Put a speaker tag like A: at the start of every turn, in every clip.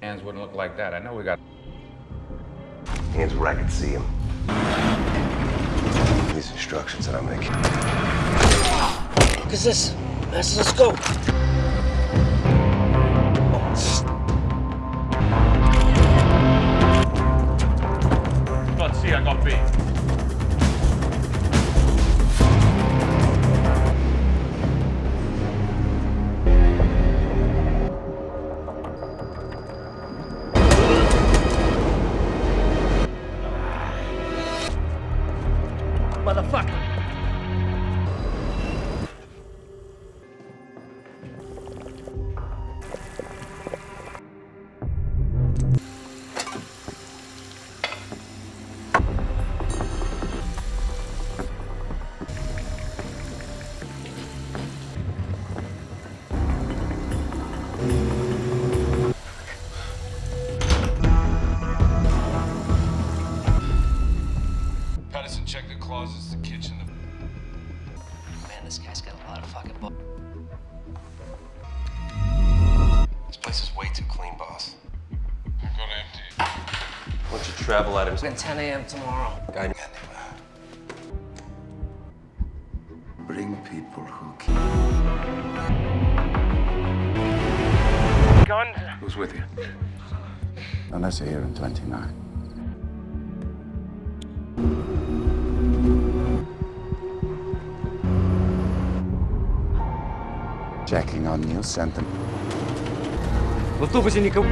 A: Hands wouldn't look like that. I know we got...
B: Hands where I could see him. These instructions that I'm making.
C: What is this? Master the scope.
D: Got C, I got B.
C: Motherfucker.
D: Patterson, check the closets, the kitchen,
C: Man, this guy's got a lot of fucking
B: This place is way too clean, boss.
D: I'm gonna empty.
B: Bunch of travel items.
C: At 10 a.m. tomorrow.
B: Guy. Bring people who can.
D: Guns.
B: Who's with you?
E: Unless you're here in 29. Checking on you, sent them.
C: В автобусе никого.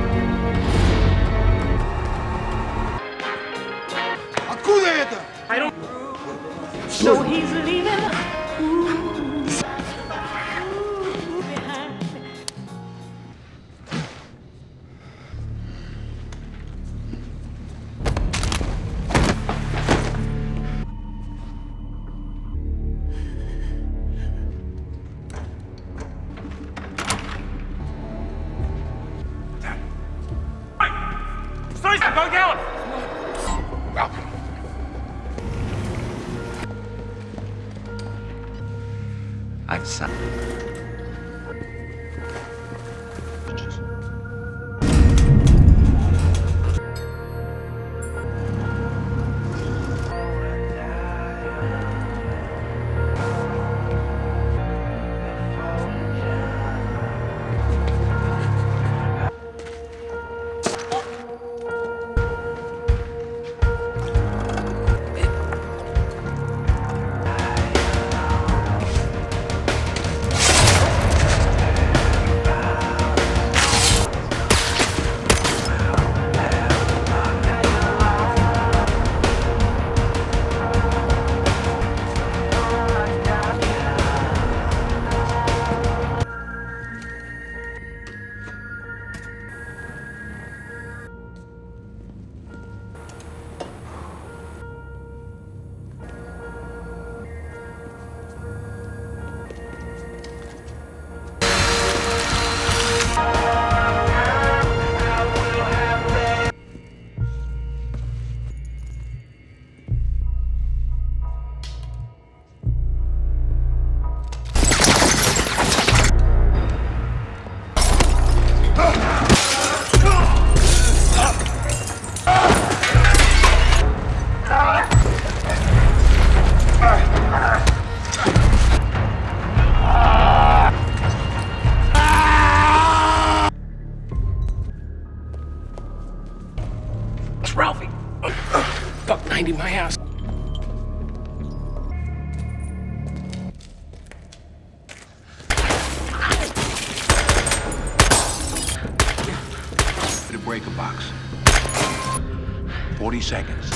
E: Откуда это?
F: So he's leaving.
D: Sorry, sir, go down!
E: I've signed.
C: Ralphie. Buck 90 my ass.
E: The breaker box. 40 seconds.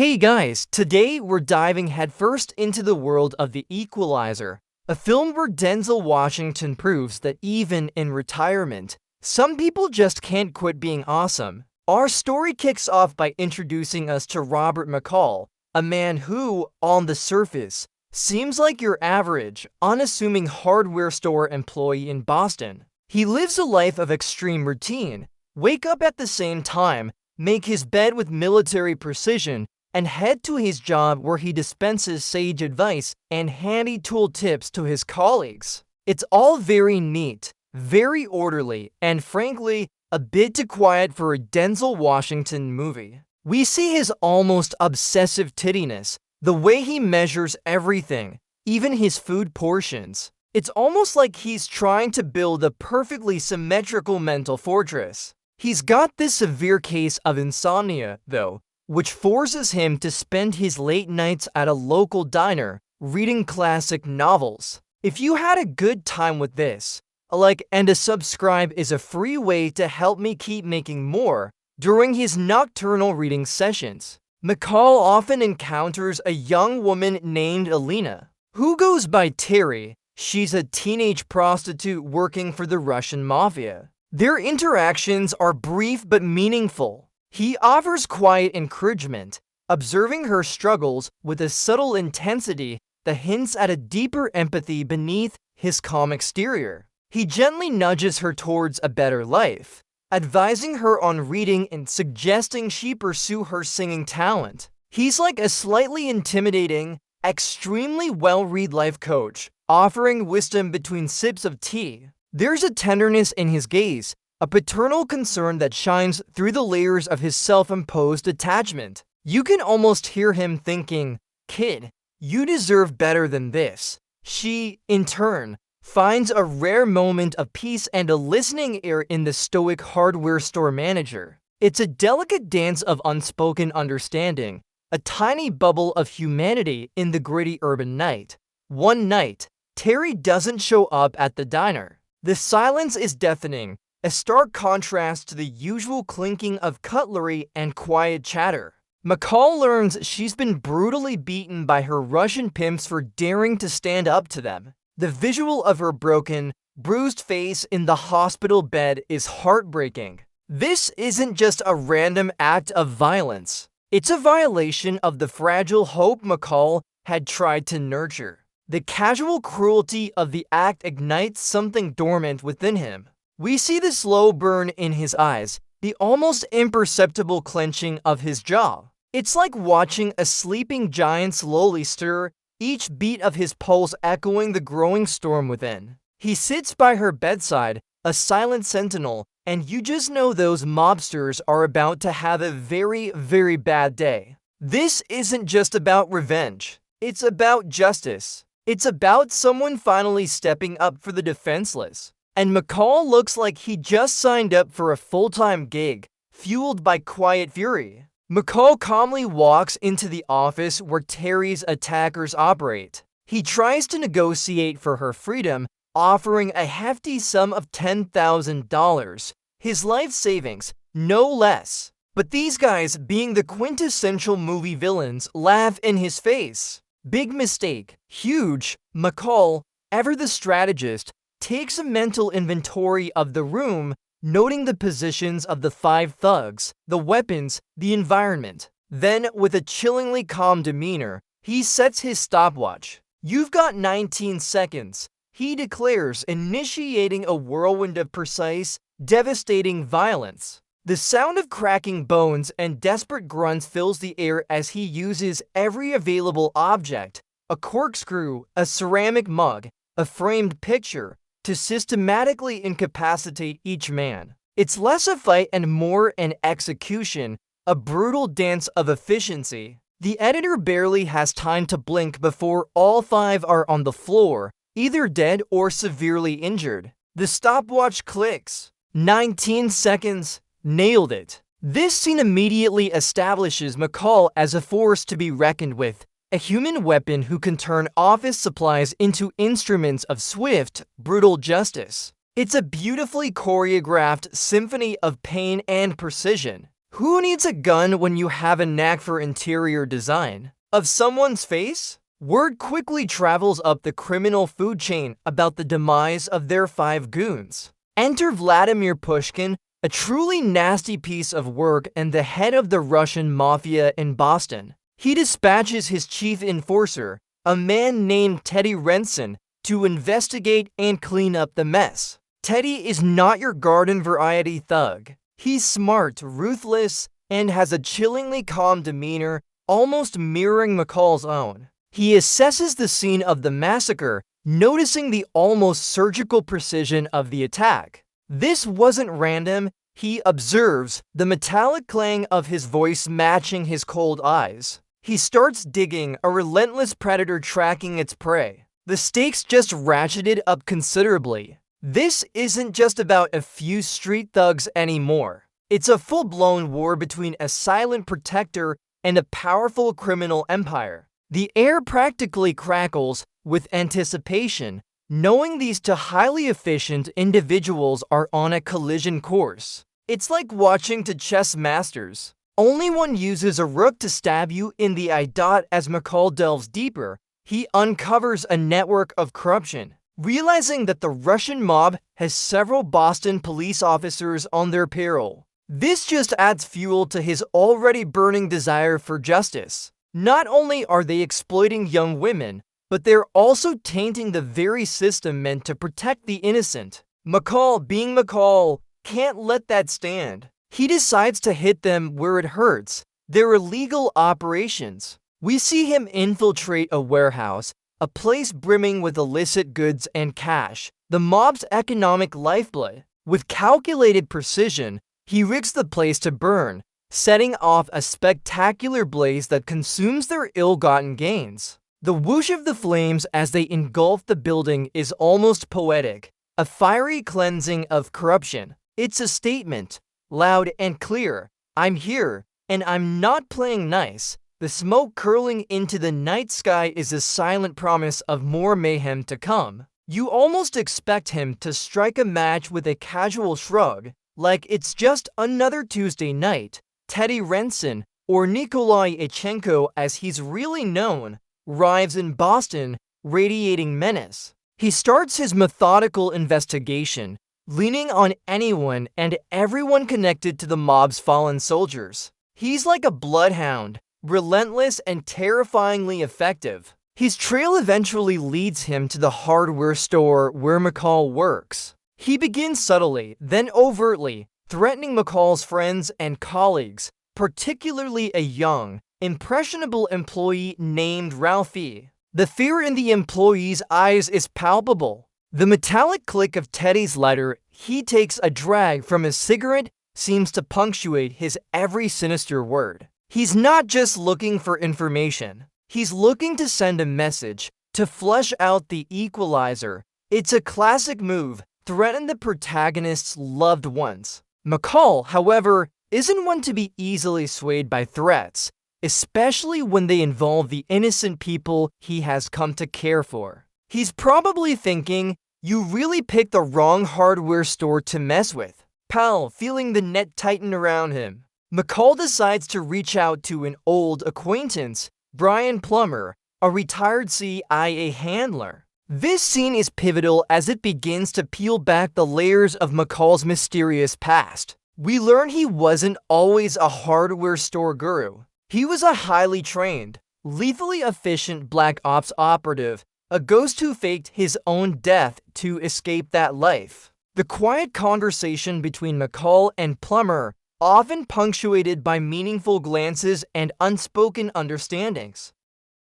G: Hey guys, today we're diving headfirst into the world of The Equalizer, a film where Denzel Washington proves that even in retirement, some people just can't quit being awesome. Our story kicks off by introducing us to Robert McCall, a man who, on the surface, seems like your average, unassuming hardware store employee in Boston. He lives a life of extreme routine, wake up at the same time, make his bed with military precision, and head to his job where he dispenses sage advice and handy tool tips to his colleagues. It's all very neat, very orderly, and frankly, a bit too quiet for a Denzel Washington movie. We see his almost obsessive tittiness, the way he measures everything, even his food portions. It's almost like he's trying to build a perfectly symmetrical mental fortress. He's got this severe case of insomnia, though, which forces him to spend his late nights at a local diner, reading classic novels. If you had a good time with this, a like and a subscribe is a free way to help me keep making more during his nocturnal reading sessions. McCall often encounters a young woman named Alina, who goes by Teri. She's a teenage prostitute working for the Russian mafia. Their interactions are brief but meaningful. He offers quiet encouragement, observing her struggles with a subtle intensity that hints at a deeper empathy beneath his calm exterior. He gently nudges her towards a better life, advising her on reading and suggesting she pursue her singing talent. He's like a slightly intimidating, extremely well-read life coach, offering wisdom between sips of tea. There's a tenderness in his gaze, a paternal concern that shines through the layers of his self-imposed attachment. You can almost hear him thinking, "Kid, you deserve better than this." She, in turn, finds a rare moment of peace and a listening ear in the stoic hardware store manager. It's a delicate dance of unspoken understanding, a tiny bubble of humanity in the gritty urban night. One night, Teri doesn't show up at the diner. The silence is deafening, a stark contrast to the usual clinking of cutlery and quiet chatter. McCall learns she's been brutally beaten by her Russian pimps for daring to stand up to them. The visual of her broken, bruised face in the hospital bed is heartbreaking. This isn't just a random act of violence. It's a violation of the fragile hope McCall had tried to nurture. The casual cruelty of the act ignites something dormant within him. We see the slow burn in his eyes, the almost imperceptible clenching of his jaw. It's like watching a sleeping giant slowly stir, each beat of his pulse echoing the growing storm within. He sits by her bedside, a silent sentinel, and you just know those mobsters are about to have a very, very bad day. This isn't just about revenge. It's about justice. It's about someone finally stepping up for the defenseless. And McCall looks like he just signed up for a full-time gig, fueled by quiet fury. McCall calmly walks into the office where Teri's attackers operate. He tries to negotiate for her freedom, offering a hefty sum of $10,000, his life savings, no less. But these guys, being the quintessential movie villains, laugh in his face. Big mistake. Huge. McCall, ever the strategist, takes a mental inventory of the room, noting the positions of the 5 thugs, the weapons, the environment. Then, with a chillingly calm demeanor, he sets his stopwatch. "You've got 19 seconds, he declares, initiating a whirlwind of precise, devastating violence. The sound of cracking bones and desperate grunts fills the air as he uses every available object, a corkscrew, a ceramic mug, a framed picture, to systematically incapacitate each man. It's less a fight and more an execution, a brutal dance of efficiency. The editor barely has time to blink before all 5 are on the floor, either dead or severely injured. The stopwatch clicks. 19 seconds. Nailed it. This scene immediately establishes McCall as a force to be reckoned with, a human weapon who can turn office supplies into instruments of swift, brutal justice. It's a beautifully choreographed symphony of pain and precision. Who needs a gun when you have a knack for interior design of someone's face? Word quickly travels up the criminal food chain about the demise of their 5 goons. Enter Vladimir Pushkin, a truly nasty piece of work and the head of the Russian mafia in Boston. He dispatches his chief enforcer, a man named Teri Renson, to investigate and clean up the mess. Teddy is not your garden variety thug. He's smart, ruthless, and has a chillingly calm demeanor, almost mirroring McCall's own. He assesses the scene of the massacre, noticing the almost surgical precision of the attack. This wasn't random, he observes, the metallic clang of his voice matching his cold eyes. He starts digging, a relentless predator tracking its prey. The stakes just ratcheted up considerably. This isn't just about a few street thugs anymore. It's a full-blown war between a silent protector and a powerful criminal empire. The air practically crackles with anticipation, knowing these two highly efficient individuals are on a collision course. It's like watching two chess masters. Only one uses a rook to stab you in the eye. As McCall delves deeper, he uncovers a network of corruption, realizing that the Russian mob has several Boston police officers on their payroll. This just adds fuel to his already burning desire for justice. Not only are they exploiting young women, but they're also tainting the very system meant to protect the innocent. McCall, being McCall, can't let that stand. He decides to hit them where it hurts, their illegal operations. We see him infiltrate a warehouse, a place brimming with illicit goods and cash, the mob's economic lifeblood. With calculated precision, he rigs the place to burn, setting off a spectacular blaze that consumes their ill-gotten gains. The whoosh of the flames as they engulf the building is almost poetic, a fiery cleansing of corruption. It's a statement, loud and clear. I'm here, and I'm not playing nice. The smoke curling into the night sky is a silent promise of more mayhem to come. You almost expect him to strike a match with a casual shrug, like it's just another Tuesday night. Teri Renson, or Nikolai Ichenko as he's really known, arrives in Boston, radiating menace. He starts his methodical investigation, leaning on anyone and everyone connected to the mob's fallen soldiers. He's like a bloodhound, relentless and terrifyingly effective. His trail eventually leads him to the hardware store where McCall works. He begins subtly, then overtly, threatening McCall's friends and colleagues, particularly a young, impressionable employee named Ralphie. The fear in the employee's eyes is palpable. The metallic click of Teddy's letter he takes a drag from his cigarette seems to punctuate his every sinister word. He's not just looking for information. He's looking to send a message, to flesh out the Equalizer. It's a classic move, threaten the protagonist's loved ones. McCall, however, isn't one to be easily swayed by threats, especially when they involve the innocent people he has come to care for. He's probably thinking, you really picked the wrong hardware store to mess with, pal, feeling the net tighten around him. McCall decides to reach out to an old acquaintance, Brian Plummer, a retired CIA handler. This scene is pivotal as it begins to peel back the layers of McCall's mysterious past. We learn he wasn't always a hardware store guru. He was a highly trained, lethally efficient Black Ops operative, a ghost who faked his own death to escape that life. The quiet conversation between McCall and Plummer, often punctuated by meaningful glances and unspoken understandings,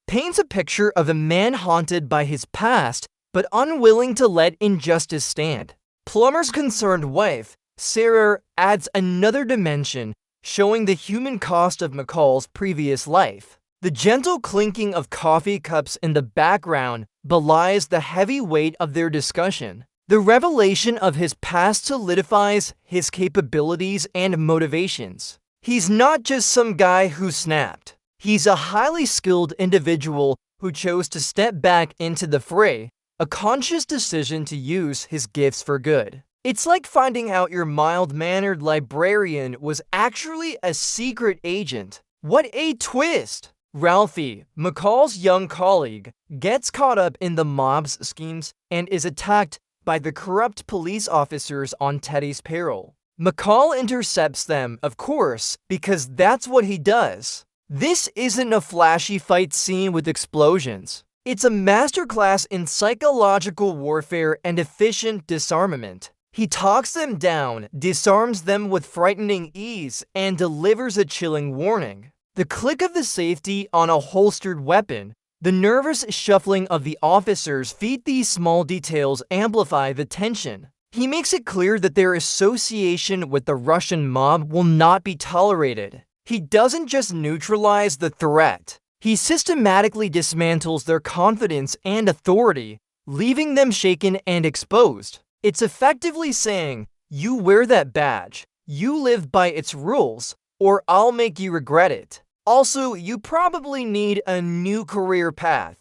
G: paints a picture of a man haunted by his past but unwilling to let injustice stand. Plummer's concerned wife, Sarah, adds another dimension, showing the human cost of McCall's previous life. The gentle clinking of coffee cups in the background belies the heavy weight of their discussion. The revelation of his past solidifies his capabilities and motivations. He's not just some guy who snapped. He's a highly skilled individual who chose to step back into the fray, a conscious decision to use his gifts for good. It's like finding out your mild-mannered librarian was actually a secret agent. What a twist! Ralphie, McCall's young colleague, gets caught up in the mob's schemes and is attacked by the corrupt police officers on Teddy's peril. McCall intercepts them, of course, because that's what he does. This isn't a flashy fight scene with explosions. It's a masterclass in psychological warfare and efficient disarmament. He talks them down, disarms them with frightening ease, and delivers a chilling warning. The click of the safety on a holstered weapon, the nervous shuffling of the officers' feet, these small details amplify the tension. He makes it clear that their association with the Russian mob will not be tolerated. He doesn't just neutralize the threat. He systematically dismantles their confidence and authority, leaving them shaken and exposed. It's effectively saying, you wear that badge, you live by its rules, or I'll make you regret it. Also, you probably need a new career path.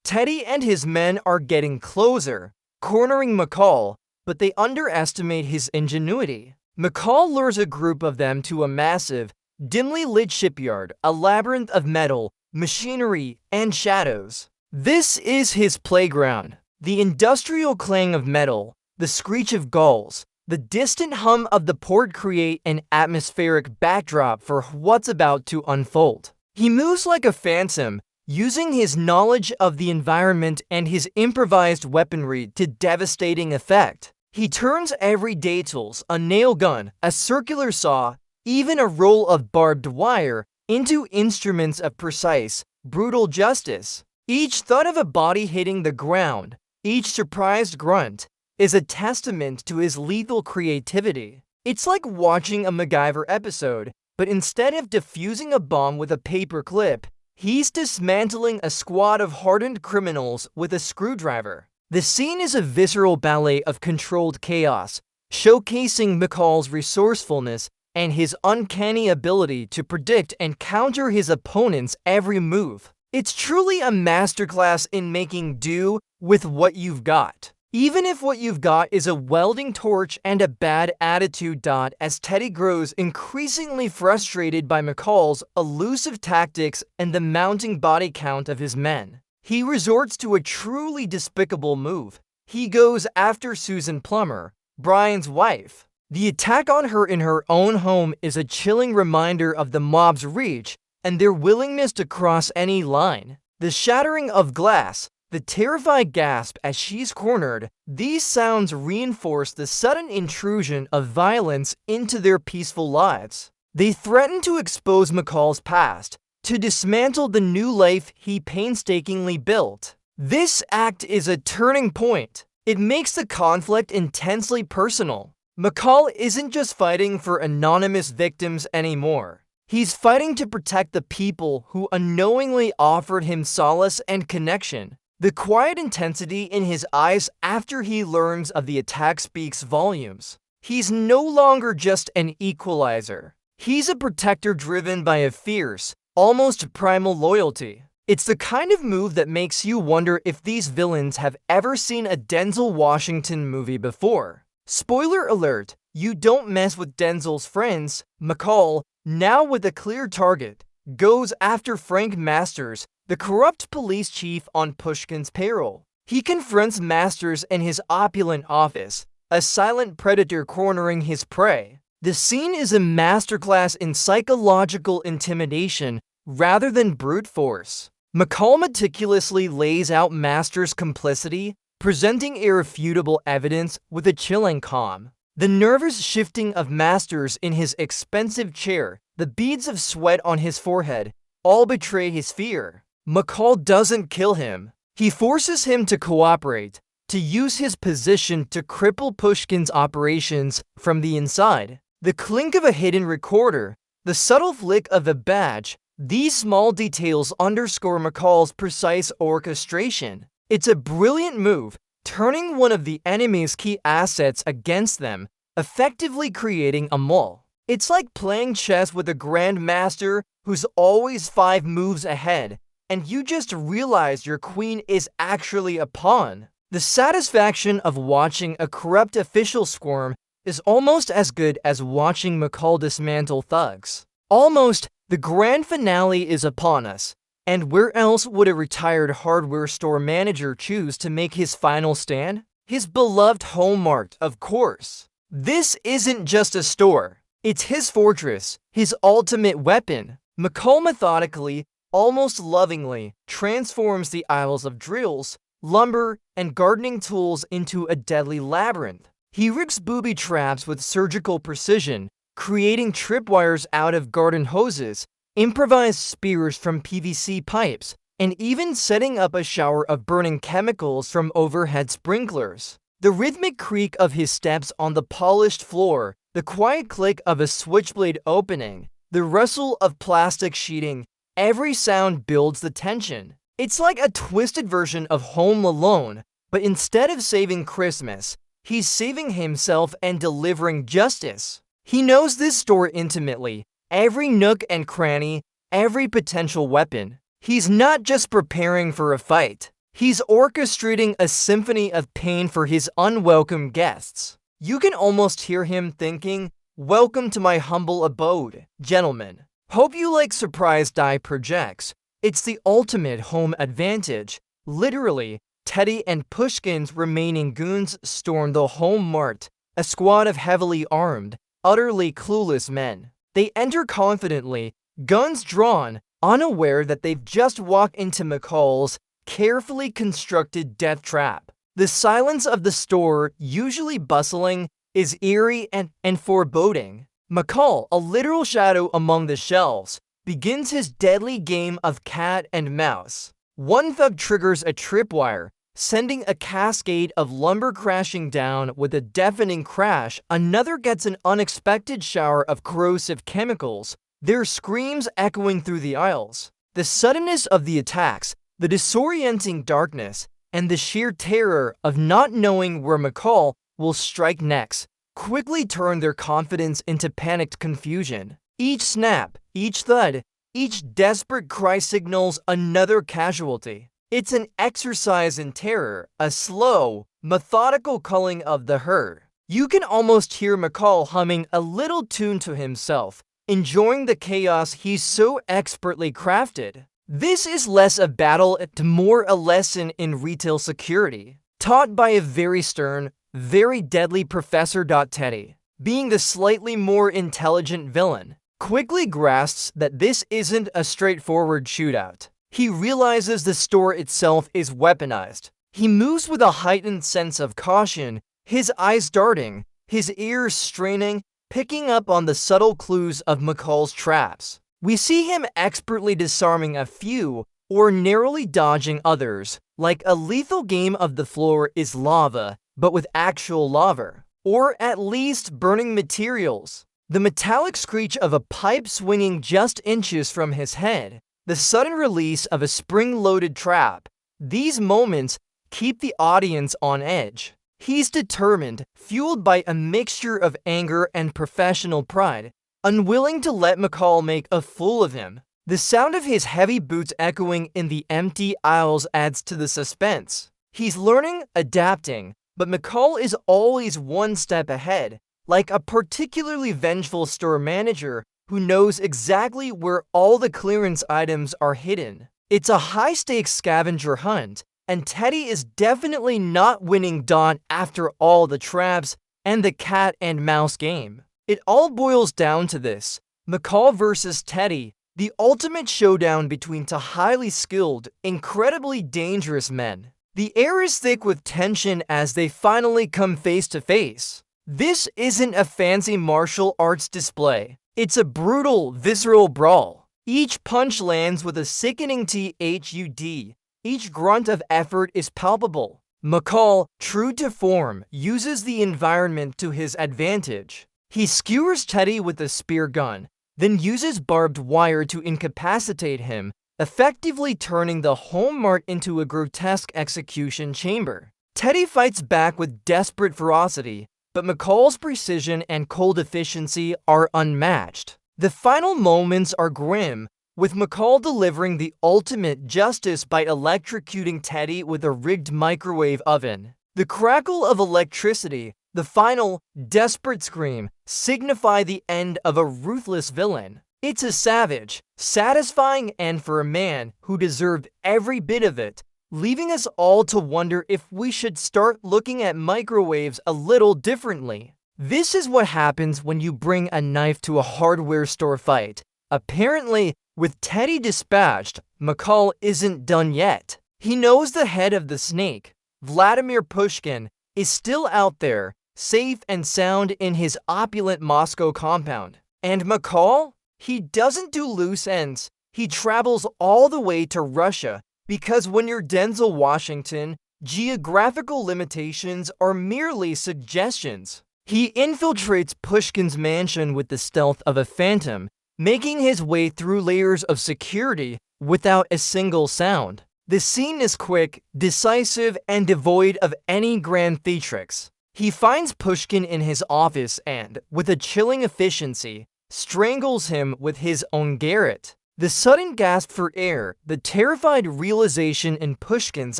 G: Teddy and his men are getting closer, cornering McCall, but they underestimate his ingenuity. McCall lures a group of them to a massive, dimly lit shipyard, a labyrinth of metal, machinery, and shadows. This is his playground. The industrial clang of metal, the screech of gulls, the distant hum of the port create an atmospheric backdrop for what's about to unfold. He moves like a phantom, using his knowledge of the environment and his improvised weaponry to devastating effect. He turns everyday tools, a nail gun, a circular saw, even a roll of barbed wire, into instruments of precise, brutal justice. Each thud of a body hitting the ground, each surprised grunt, is a testament to his lethal creativity. It's like watching a MacGyver episode, but instead of defusing a bomb with a paper clip, he's dismantling a squad of hardened criminals with a screwdriver. The scene is a visceral ballet of controlled chaos, showcasing McCall's resourcefulness and his uncanny ability to predict and counter his opponent's every move. It's truly a masterclass in making do with what you've got. Even if what you've got is a welding torch and a bad attitude. As Teddy grows increasingly frustrated by McCall's elusive tactics and the mounting body count of his men, he resorts to a truly despicable move. He goes after Susan Plummer, Brian's wife. The attack on her in her own home is a chilling reminder of the mob's reach and their willingness to cross any line. The shattering of glass, the terrified gasp as she's cornered, these sounds reinforce the sudden intrusion of violence into their peaceful lives. They threaten to expose McCall's past, to dismantle the new life he painstakingly built. This act is a turning point. It makes the conflict intensely personal. McCall isn't just fighting for anonymous victims anymore. He's fighting to protect the people who unknowingly offered him solace and connection. The quiet intensity in his eyes after he learns of the attack speaks volumes. He's no longer just an equalizer. He's a protector driven by a fierce, almost primal loyalty. It's the kind of move that makes you wonder if these villains have ever seen a Denzel Washington movie before. Spoiler alert, you don't mess with Denzel's friends. McCall, now with a clear target, goes after Frank Masters, the corrupt police chief on Pushkin's payroll. He confronts Masters in his opulent office, a silent predator cornering his prey. The scene is a masterclass in psychological intimidation rather than brute force. McCall meticulously lays out Masters' complicity, presenting irrefutable evidence with a chilling calm. The nervous shifting of Masters in his expensive chair, the beads of sweat on his forehead, all betray his fear. McCall doesn't kill him. He forces him to cooperate, to use his position to cripple Pushkin's operations from the inside. The clink of a hidden recorder, the subtle flick of a badge, these small details underscore McCall's precise orchestration. It's a brilliant move, turning one of the enemy's key assets against them, effectively creating a mole. It's like playing chess with a grandmaster who's always 5 moves ahead, and you just realize your queen is actually a pawn. The satisfaction of watching a corrupt official squirm is almost as good as watching McCall dismantle thugs. Almost, the grand finale is upon us, and where else would a retired hardware store manager choose to make his final stand? His beloved home mart, of course. This isn't just a store. It's his fortress, his ultimate weapon. McCall methodically, almost lovingly, transforms the aisles of drills, lumber, and gardening tools into a deadly labyrinth. He rigs booby traps with surgical precision, creating tripwires out of garden hoses, improvised spears from PVC pipes, and even setting up a shower of burning chemicals from overhead sprinklers. The rhythmic creak of his steps on the polished floor, the quiet click of a switchblade opening, the rustle of plastic sheeting, every sound builds the tension. It's like a twisted version of Home Alone, but instead of saving Christmas, he's saving himself and delivering justice. He knows this store intimately, every nook and cranny, every potential weapon. He's not just preparing for a fight. He's orchestrating a symphony of pain for his unwelcome guests. You can almost hear him thinking, "Welcome to my humble abode, gentlemen. Hope you like surprise die projects. It's the ultimate home advantage." Literally, Teri and Pushkin's remaining goons storm the home mart, a squad of heavily armed, utterly clueless men. They enter confidently, guns drawn, unaware that they've just walked into McCall's carefully constructed death trap. The silence of the store, usually bustling, is eerie and foreboding. McCall, a literal shadow among the shelves, begins his deadly game of cat and mouse. One thug triggers a tripwire, sending a cascade of lumber crashing down with a deafening crash. Another gets an unexpected shower of corrosive chemicals, their screams echoing through the aisles. The suddenness of the attacks, the disorienting darkness, and the sheer terror of not knowing where McCall will strike next quickly turn their confidence into panicked confusion. Each snap, each thud, each desperate cry signals another casualty. It's an exercise in terror, a slow, methodical culling of the herd. You can almost hear McCall humming a little tune to himself, enjoying the chaos he's so expertly crafted. This is less a battle and more a lesson in retail security, taught by a very stern, very deadly Professor Teri. Being the slightly more intelligent villain, quickly grasps that this isn't a straightforward shootout. He realizes the store itself is weaponized. He moves with a heightened sense of caution, his eyes darting, his ears straining, picking up on the subtle clues of McCall's traps. We see him expertly disarming a few or narrowly dodging others, like a lethal game of the floor is lava, but with actual lava, or at least burning materials. The metallic screech of a pipe swinging just inches from his head, the sudden release of a spring-loaded trap. These moments keep the audience on edge. He's determined, fueled by a mixture of anger and professional pride, unwilling to let McCall make a fool of him. The sound of his heavy boots echoing in the empty aisles adds to the suspense. He's learning, adapting, but McCall is always one step ahead, like a particularly vengeful store manager who knows exactly where all the clearance items are hidden. It's a high-stakes scavenger hunt, and Teri is definitely not winning after all the traps and the cat and mouse game. It all boils down to this: McCall versus Teri, the ultimate showdown between two highly skilled, incredibly dangerous men. The air is thick with tension as they finally come face to face. This isn't a fancy martial arts display. It's a brutal, visceral brawl. Each punch lands with a sickening thud. Each grunt of effort is palpable. McCall, true to form, uses the environment to his advantage. He skewers Teri with a spear gun, then uses barbed wire to incapacitate him, effectively turning the home mart into a grotesque execution chamber. Teri fights back with desperate ferocity, but McCall's precision and cold efficiency are unmatched. The final moments are grim, with McCall delivering the ultimate justice by electrocuting Teri with a rigged microwave oven. The crackle of electricity, the final, desperate scream, signify the end of a ruthless villain. It's a savage, satisfying end for a man who deserved every bit of it, leaving us all to wonder if we should start looking at microwaves a little differently. This is what happens when you bring a knife to a hardware store fight. Apparently, with Teri dispatched, McCall isn't done yet. He knows the head of the snake, Vladimir Pushkin, is still out there, safe and sound in his opulent Moscow compound. And McCall? He doesn't do loose ends. He travels all the way to Russia, because when you're Denzel Washington, geographical limitations are merely suggestions. He infiltrates Pushkin's mansion with the stealth of a phantom, making his way through layers of security without a single sound. The scene is quick, decisive, and devoid of any grand theatrics. He finds Pushkin in his office and, with a chilling efficiency, strangles him with his own garrote. The sudden gasp for air, the terrified realization in Pushkin's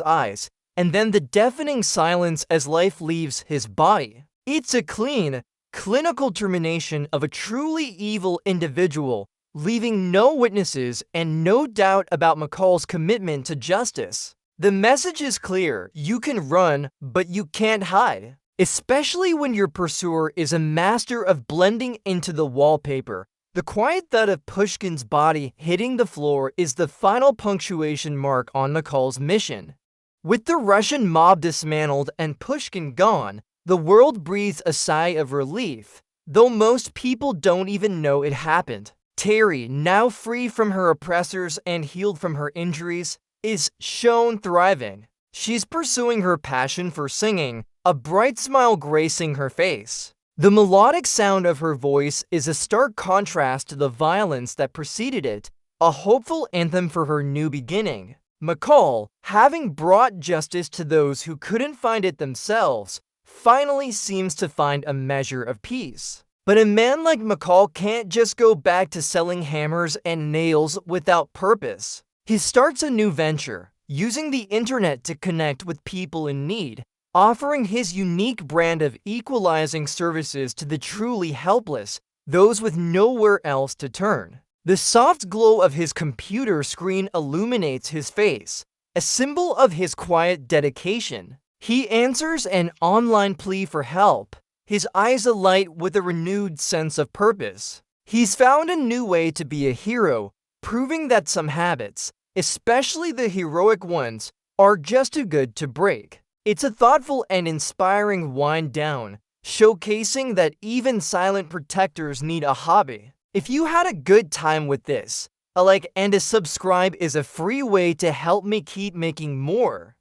G: eyes, and then the deafening silence as life leaves his body. It's a clean, clinical termination of a truly evil individual, leaving no witnesses and no doubt about McCall's commitment to justice. The message is clear: you can run, but you can't hide. Especially when your pursuer is a master of blending into the wallpaper. The quiet thud of Pushkin's body hitting the floor is the final punctuation mark on McCall's mission. With the Russian mob dismantled and Pushkin gone, the world breathes a sigh of relief, though most people don't even know it happened. Teri, now free from her oppressors and healed from her injuries, is shown thriving. She's pursuing her passion for singing, a bright smile gracing her face. The melodic sound of her voice is a stark contrast to the violence that preceded it, a hopeful anthem for her new beginning. McCall, having brought justice to those who couldn't find it themselves, finally seems to find a measure of peace. But a man like McCall can't just go back to selling hammers and nails without purpose. He starts a new venture, using the internet to connect with people in need, offering his unique brand of equalizing services to the truly helpless, those with nowhere else to turn. The soft glow of his computer screen illuminates his face, a symbol of his quiet dedication. He answers an online plea for help, his eyes alight with a renewed sense of purpose. He's found a new way to be a hero, proving that some habits, especially the heroic ones, are just too good to break. It's a thoughtful and inspiring wind down, showcasing that even silent protectors need a hobby. If you had a good time with this, a like and a subscribe is a free way to help me keep making more.